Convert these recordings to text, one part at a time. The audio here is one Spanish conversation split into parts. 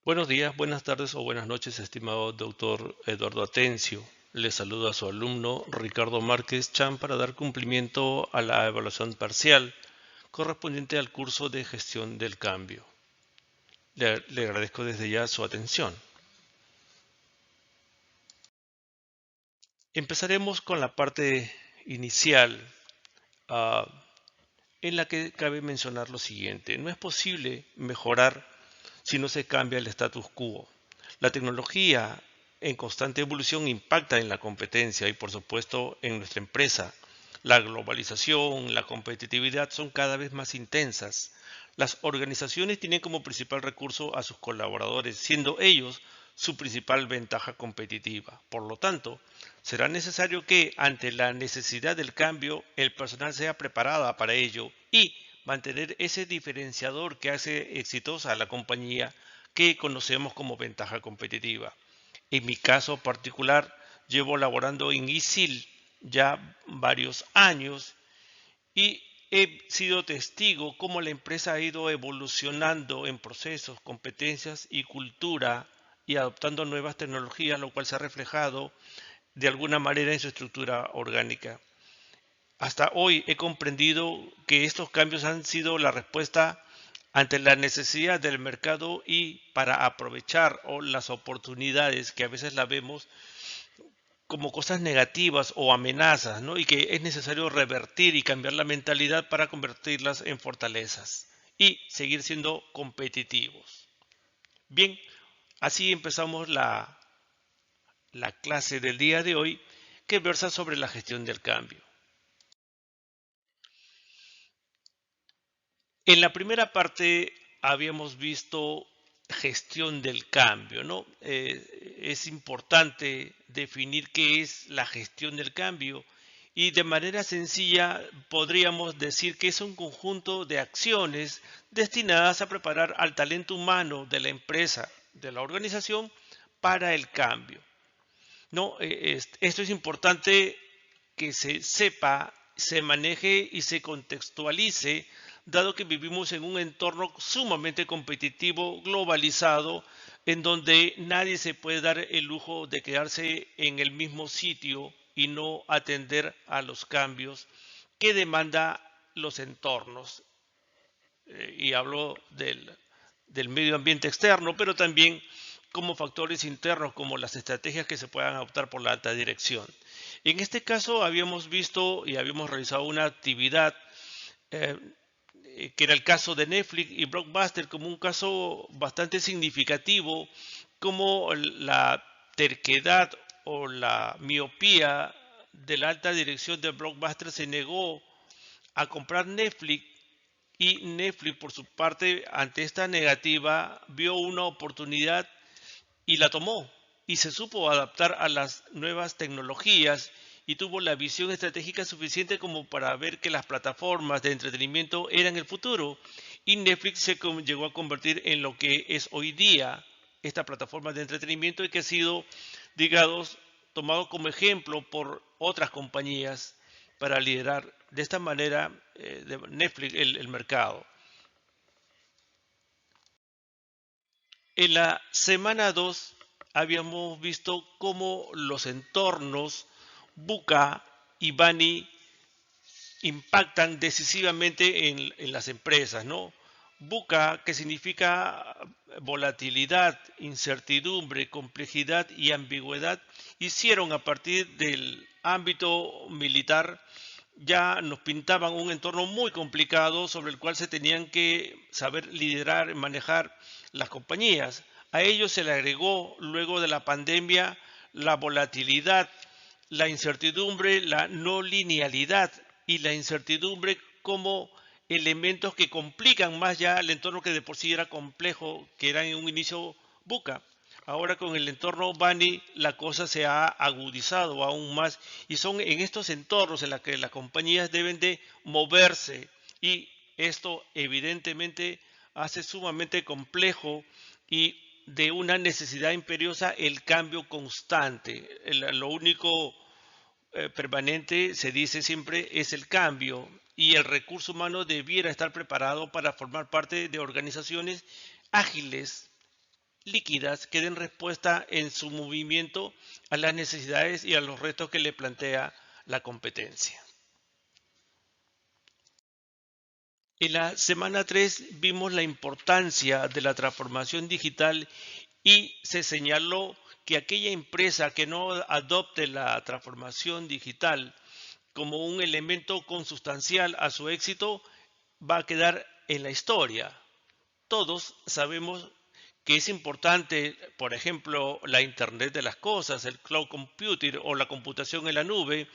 Buenos días, buenas tardes o buenas noches, estimado doctor Eduardo Atencio. Le saluda a su alumno Ricardo Márquez Chan para dar cumplimiento a la evaluación parcial correspondiente al curso de gestión del cambio. Le agradezco desde ya su atención. Empezaremos con la parte inicial, ah, en la que cabe mencionar lo siguiente. No es posible mejorar si no se cambia el status quo. La tecnología en constante evolución impacta en la competencia y por supuesto en nuestra empresa. La globalización, la competitividad son cada vez más intensas. Las organizaciones tienen como principal recurso a sus colaboradores, siendo ellos su principal ventaja competitiva. Por lo tanto, será necesario que, ante la necesidad del cambio, el personal sea preparado para ello y mantener ese diferenciador que hace exitosa a la compañía que conocemos como ventaja competitiva. En mi caso particular, llevo laborando en ISIL ya varios años y he sido testigo cómo la empresa ha ido evolucionando en procesos, competencias y cultura y adoptando nuevas tecnologías, lo cual se ha reflejado de alguna manera en su estructura orgánica. Hasta hoy he comprendido que estos cambios han sido la respuesta ante la necesidad del mercado y para aprovechar las oportunidades que a veces la vemos como cosas negativas o amenazas, ¿no? Y que es necesario revertir y cambiar la mentalidad para convertirlas en fortalezas y seguir siendo competitivos. Bien, así empezamos la clase del día de hoy que versa sobre la gestión del cambio. En la primera parte habíamos visto gestión del cambio, ¿no? Es importante definir qué es la gestión del cambio y de manera sencilla podríamos decir que es un conjunto de acciones destinadas a preparar al talento humano de la empresa, de la organización, para el cambio. No, esto es importante que se sepa, se maneje y se contextualice, dado que vivimos en un entorno sumamente competitivo, globalizado, en donde nadie se puede dar el lujo de quedarse en el mismo sitio y no atender a los cambios que demanda los entornos. Y hablo del medio ambiente externo, pero también como factores internos, como las estrategias que se puedan adoptar por la alta dirección. En este caso habíamos visto y habíamos realizado una actividad eh, que era el caso de Netflix y Blockbuster como un caso bastante significativo, como la terquedad o la miopía de la alta dirección de Blockbuster se negó a comprar Netflix y Netflix, por su parte, ante esta negativa, vio una oportunidad y la tomó y se supo adaptar a las nuevas tecnologías y tuvo la visión estratégica suficiente como para ver que las plataformas de entretenimiento eran el futuro y Netflix se llegó a convertir en lo que es hoy día esta plataforma de entretenimiento y que ha sido, digamos, tomado como ejemplo por otras compañías para liderar de esta manera de Netflix el mercado. En la semana 2 habíamos visto cómo los entornos Buca y Bani impactan decisivamente en las empresas, ¿no? Buca, que significa volatilidad, incertidumbre, complejidad y ambigüedad, hicieron a partir del ámbito militar ya nos pintaban un entorno muy complicado sobre el cual se tenían que saber liderar, manejar las compañías. A ello se le agregó luego de la pandemia la volatilidad, la incertidumbre, la no linealidad y la incertidumbre como elementos que complican más ya el entorno que de por sí era complejo, que era en un inicio Buca. Ahora con el entorno Bani la cosa se ha agudizado aún más y son en estos entornos en los que las compañías deben de moverse y esto evidentemente hace sumamente complejo y de una necesidad imperiosa el cambio constante. Lo único permanente, se dice siempre, es el cambio y el recurso humano debiera estar preparado para formar parte de organizaciones ágiles líquidas que den respuesta en su movimiento a las necesidades y a los retos que le plantea la competencia. En la semana 3 vimos la importancia de la transformación digital y se señaló que aquella empresa que no adopte la transformación digital como un elemento consustancial a su éxito va a quedar en la historia. Todos sabemos que es importante, por ejemplo, la Internet de las cosas, el cloud computing o la computación en la nube,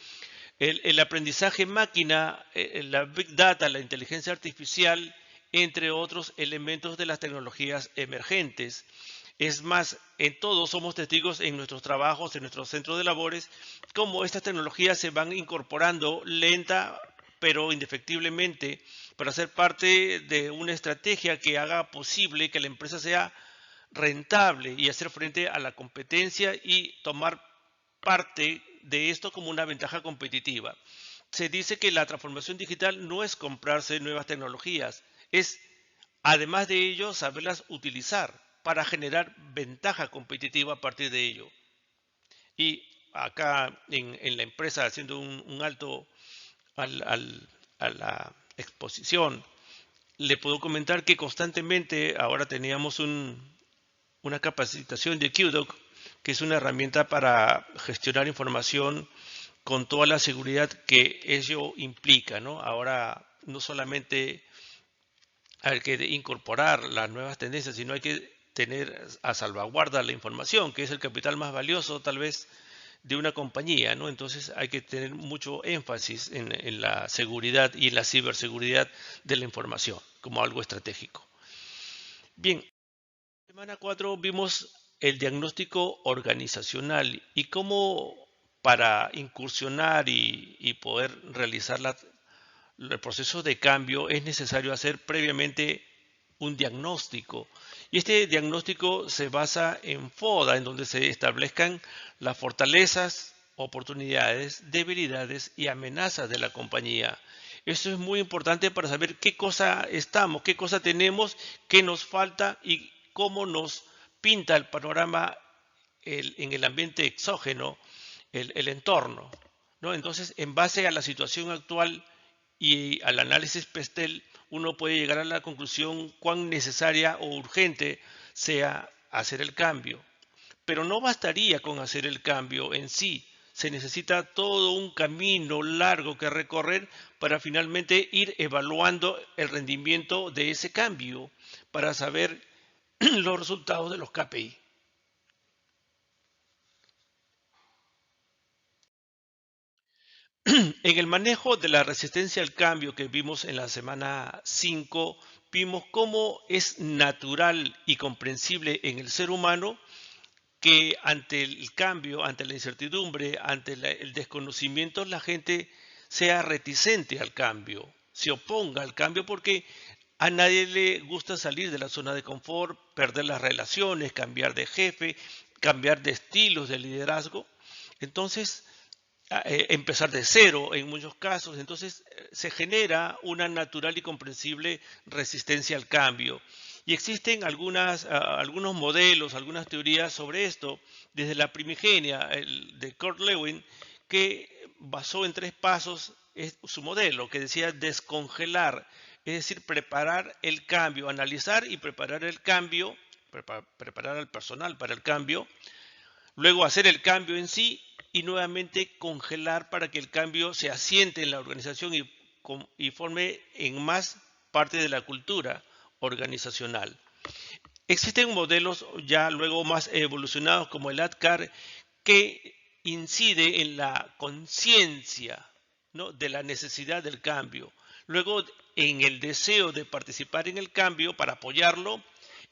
el aprendizaje máquina, la big data, la inteligencia artificial, entre otros elementos de las tecnologías emergentes. Es más, en todos somos testigos en nuestros trabajos, en nuestros centros de labores, cómo estas tecnologías se van incorporando lenta pero indefectiblemente para ser parte de una estrategia que haga posible que la empresa sea rentable y hacer frente a la competencia y tomar parte de esto como una ventaja competitiva. Se dice que la transformación digital no es comprarse nuevas tecnologías, es además de ello saberlas utilizar para generar ventaja competitiva a partir de ello. Y acá en la empresa, haciendo un alto a la exposición, le puedo comentar que constantemente ahora teníamos una capacitación de QDoc, que es una herramienta para gestionar información con toda la seguridad que ello implica, ¿no? Ahora no solamente hay que incorporar las nuevas tendencias, sino hay que tener a salvaguarda la información, que es el capital más valioso tal vez de una compañía, ¿no? Entonces hay que tener mucho énfasis en la seguridad y en la ciberseguridad de la información como algo estratégico. Bien, semana 4 vimos el diagnóstico organizacional y cómo para incursionar y poder realizar el proceso de cambio es necesario hacer previamente un diagnóstico. Y este diagnóstico se basa en FODA, en donde se establezcan las fortalezas, oportunidades, debilidades y amenazas de la compañía. Esto es muy importante para saber qué cosa estamos, qué cosa tenemos, qué nos falta y cómo nos pinta el panorama en el ambiente exógeno, el entorno, ¿no? Entonces, en base a la situación actual y al análisis PESTEL, uno puede llegar a la conclusión cuán necesaria o urgente sea hacer el cambio. Pero no bastaría con hacer el cambio en sí. Se necesita todo un camino largo que recorrer para finalmente ir evaluando el rendimiento de ese cambio para saber los resultados de los KPI. En el manejo de la resistencia al cambio que vimos en la semana 5, vimos cómo es natural y comprensible en el ser humano que ante el cambio, ante la incertidumbre, ante el desconocimiento, la gente sea reticente al cambio, se oponga al cambio porque a nadie le gusta salir de la zona de confort, perder las relaciones, cambiar de jefe, cambiar de estilos de liderazgo. Entonces, empezar de cero en muchos casos. Entonces se genera una natural y comprensible resistencia al cambio. Y existen algunos modelos, algunas teorías sobre esto, desde la primigenia, el de Kurt Lewin, que basó en 3 pasos su modelo, que decía descongelar, es decir, preparar el cambio, analizar y preparar el cambio, preparar al personal para el cambio, luego hacer el cambio en sí y nuevamente congelar para que el cambio se asiente en la organización y forme en más parte de la cultura organizacional. Existen modelos ya luego más evolucionados como el ADKAR que incide en la conciencia, ¿no?, de la necesidad del cambio. Luego en el deseo de participar en el cambio para apoyarlo,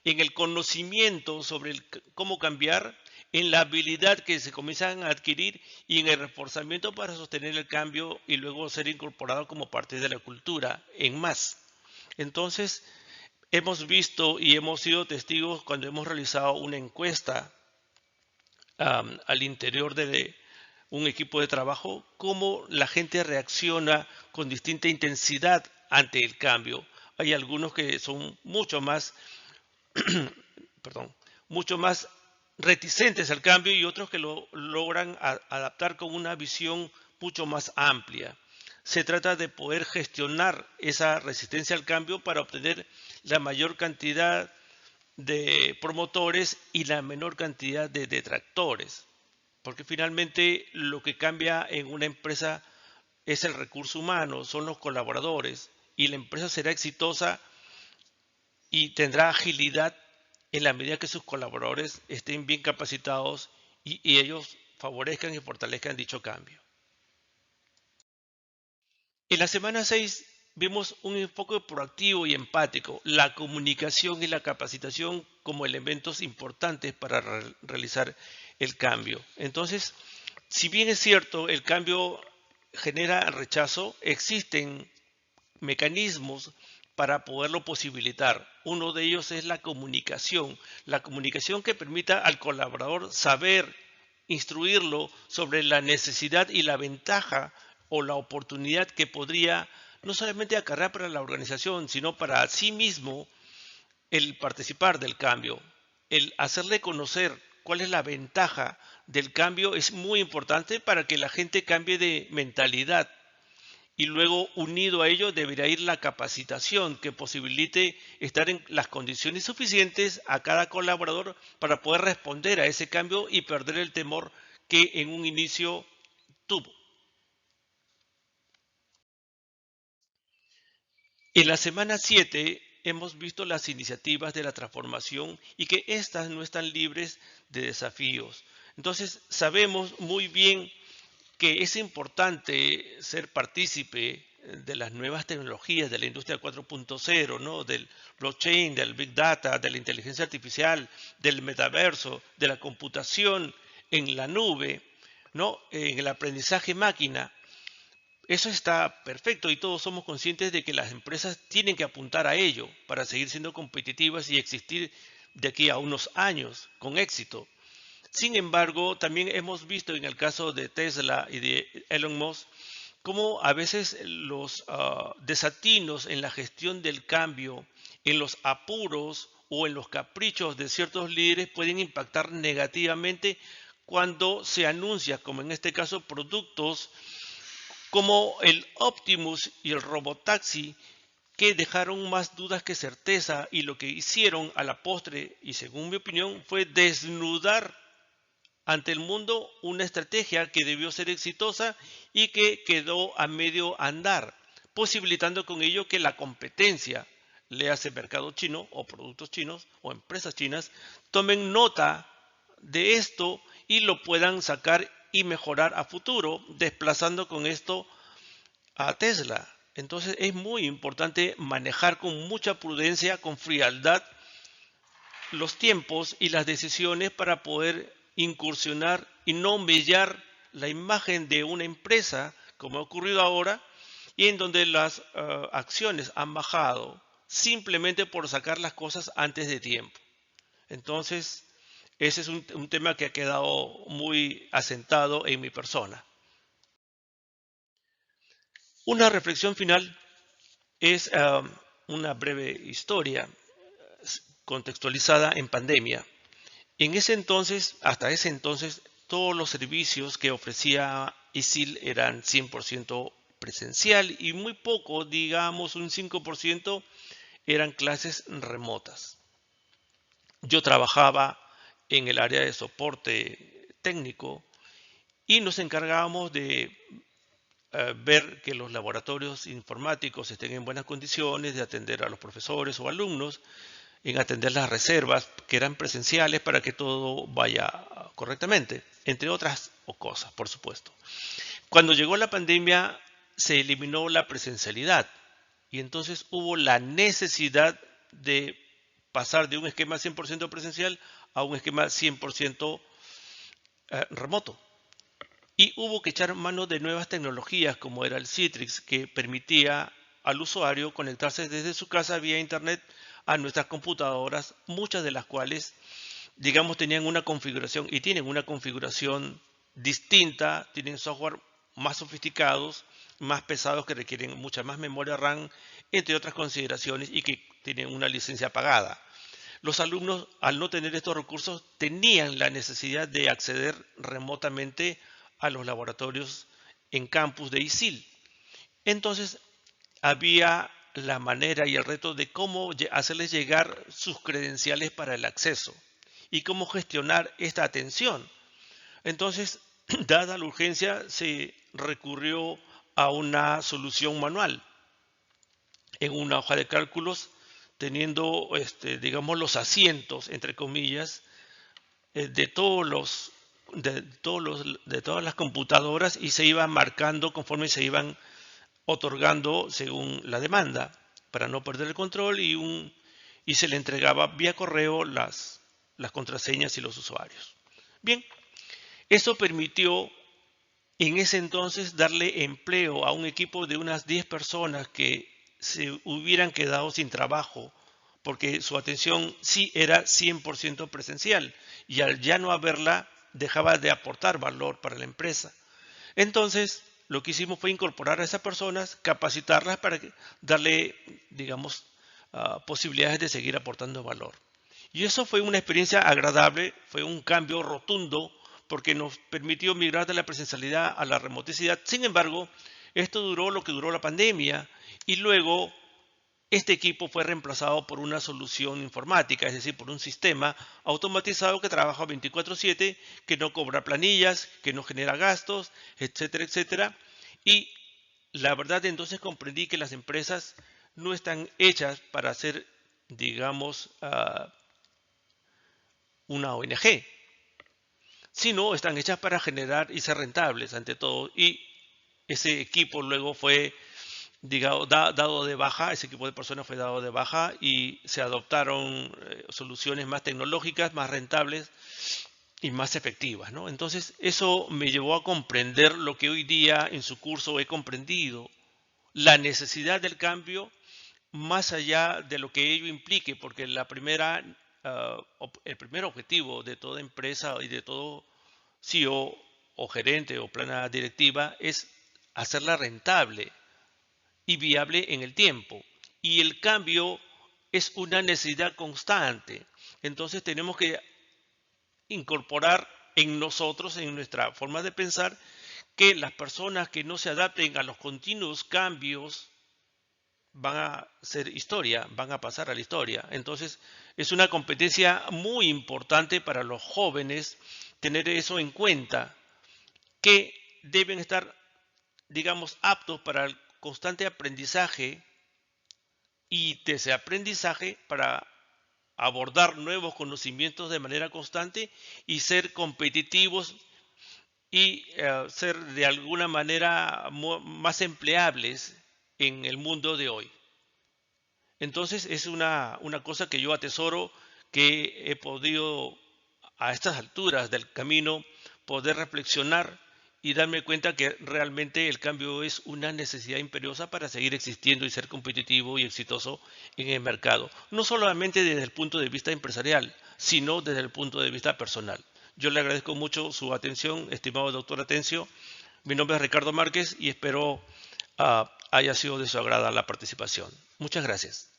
en el conocimiento sobre cómo cambiar, en la habilidad que se comienzan a adquirir y en el reforzamiento para sostener el cambio y luego ser incorporado como parte de la cultura en más. Entonces, hemos visto y hemos sido testigos cuando hemos realizado una encuesta al interior de un equipo de trabajo, cómo la gente reacciona con distinta intensidad ante el cambio. Hay algunos que son mucho más, perdón, mucho más reticentes al cambio y otros que lo logran adaptar con una visión mucho más amplia. Se trata de poder gestionar esa resistencia al cambio para obtener la mayor cantidad de promotores y la menor cantidad de detractores, porque finalmente lo que cambia en una empresa es el recurso humano, son los colaboradores, y la empresa será exitosa y tendrá agilidad en la medida que sus colaboradores estén bien capacitados y ellos favorezcan y fortalezcan dicho cambio. En la semana 6 vimos un enfoque proactivo y empático, la comunicación y la capacitación como elementos importantes para realizar el cambio. Entonces, si bien es cierto, el cambio genera rechazo, existen mecanismos para poderlo posibilitar. Uno de ellos es la comunicación que permita al colaborador saber, instruirlo sobre la necesidad y la ventaja o la oportunidad que podría no solamente acarrear para la organización, sino para sí mismo el participar del cambio, el hacerle conocer cuál es la ventaja del cambio es muy importante para que la gente cambie de mentalidad. Y luego, unido a ello, deberá ir la capacitación que posibilite estar en las condiciones suficientes a cada colaborador para poder responder a ese cambio y perder el temor que en un inicio tuvo. En la semana 7 hemos visto las iniciativas de la transformación y que éstas no están libres de desafíos. Entonces, sabemos muy bien que es importante ser partícipe de las nuevas tecnologías de la industria 4.0, ¿no? Del blockchain, del big data, de la inteligencia artificial, del metaverso, de la computación en la nube, ¿no? En el aprendizaje máquina. Eso está perfecto y todos somos conscientes de que las empresas tienen que apuntar a ello para seguir siendo competitivas y existir de aquí a unos años con éxito. Sin embargo, también hemos visto en el caso de Tesla y de Elon Musk cómo a veces los desatinos en la gestión del cambio, en los apuros o en los caprichos de ciertos líderes pueden impactar negativamente cuando se anuncia, como en este caso, productos como el Optimus y el Robotaxi, que dejaron más dudas que certeza y lo que hicieron a la postre, y según mi opinión, fue desnudar ante el mundo una estrategia que debió ser exitosa y que quedó a medio andar, posibilitando con ello que la competencia, le hace mercado chino o productos chinos o empresas chinas, tomen nota de esto y lo puedan sacar y mejorar a futuro, desplazando con esto a Tesla. Entonces es muy importante manejar con mucha prudencia, con frialdad, los tiempos y las decisiones para poder incursionar y no mellar la imagen de una empresa, como ha ocurrido ahora, y en donde las acciones han bajado simplemente por sacar las cosas antes de tiempo. Entonces, ese es un tema que ha quedado muy asentado en mi persona. Una reflexión final es una breve historia contextualizada en pandemia. En ese entonces, hasta ese entonces, todos los servicios que ofrecía ISIL eran 100% presencial y muy poco, digamos un 5%, eran clases remotas. Yo trabajaba en el área de soporte técnico y nos encargábamos de ver que los laboratorios informáticos estén en buenas condiciones, de atender a los profesores o alumnos, en atender las reservas que eran presenciales para que todo vaya correctamente, entre otras cosas, por supuesto. Cuando llegó la pandemia, se eliminó la presencialidad y entonces hubo la necesidad de pasar de un esquema 100% presencial a un esquema 100% remoto. Y hubo que echar mano de nuevas tecnologías como era el Citrix, que permitía al usuario conectarse desde su casa vía internet a nuestras computadoras, muchas de las cuales, digamos, tenían una configuración y tienen una configuración distinta, tienen software más sofisticados, más pesados que requieren mucha más memoria RAM, entre otras consideraciones, y que tienen una licencia pagada. Los alumnos, al no tener estos recursos, tenían la necesidad de acceder remotamente a los laboratorios en campus de ISIL. Entonces, había la manera y el reto de cómo hacerles llegar sus credenciales para el acceso y cómo gestionar esta atención. Entonces, dada la urgencia, se recurrió a una solución manual en una hoja de cálculos, teniendo, digamos, los asientos, entre comillas, de todas las computadoras, y se iba marcando conforme se iban otorgando según la demanda para no perder el control, y se le entregaba vía correo las contraseñas y los usuarios. Bien, eso permitió en ese entonces darle empleo a un equipo de unas 10 personas que se hubieran quedado sin trabajo porque su atención sí era 100% presencial, y al ya no haberla dejaba de aportar valor para la empresa. Entonces, lo que hicimos fue incorporar a esas personas, capacitarlas para darle, digamos, posibilidades de seguir aportando valor. Y eso fue una experiencia agradable, fue un cambio rotundo porque nos permitió migrar de la presencialidad a la remoticidad. Sin embargo, esto duró lo que duró la pandemia, y luego este equipo fue reemplazado por una solución informática, es decir, por un sistema automatizado que trabaja 24/7, que no cobra planillas, que no genera gastos, etcétera, etcétera. Y la verdad, entonces comprendí que las empresas no están hechas para ser, digamos, una ONG, sino están hechas para generar y ser rentables ante todo. Y ese equipo luego fue, digamos, dado de baja, ese equipo de personas fue dado de baja, y se adoptaron soluciones más tecnológicas, más rentables y más efectivas, ¿no? Entonces, eso me llevó a comprender lo que hoy día en su curso he comprendido: la necesidad del cambio, más allá de lo que ello implique, porque el primer objetivo de toda empresa y de todo CEO o gerente o plana directiva es hacerla rentable y viable en el tiempo. Y el cambio es una necesidad constante. Entonces tenemos que incorporar en nosotros, en nuestra forma de pensar, que las personas que no se adapten a los continuos cambios van a ser historia, van a pasar a la historia. Entonces, es una competencia muy importante para los jóvenes tener eso en cuenta, que deben estar, digamos, aptos para el constante aprendizaje, y de ese aprendizaje para abordar nuevos conocimientos de manera constante y ser competitivos y ser de alguna manera más empleables en el mundo de hoy. Entonces es una cosa que yo atesoro, que he podido a estas alturas del camino poder reflexionar y darme cuenta que realmente el cambio es una necesidad imperiosa para seguir existiendo y ser competitivo y exitoso en el mercado. No solamente desde el punto de vista empresarial, sino desde el punto de vista personal. Yo le agradezco mucho su atención, estimado doctor Atencio. Mi nombre es Ricardo Márquez y espero haya sido de su agrado la participación. Muchas gracias.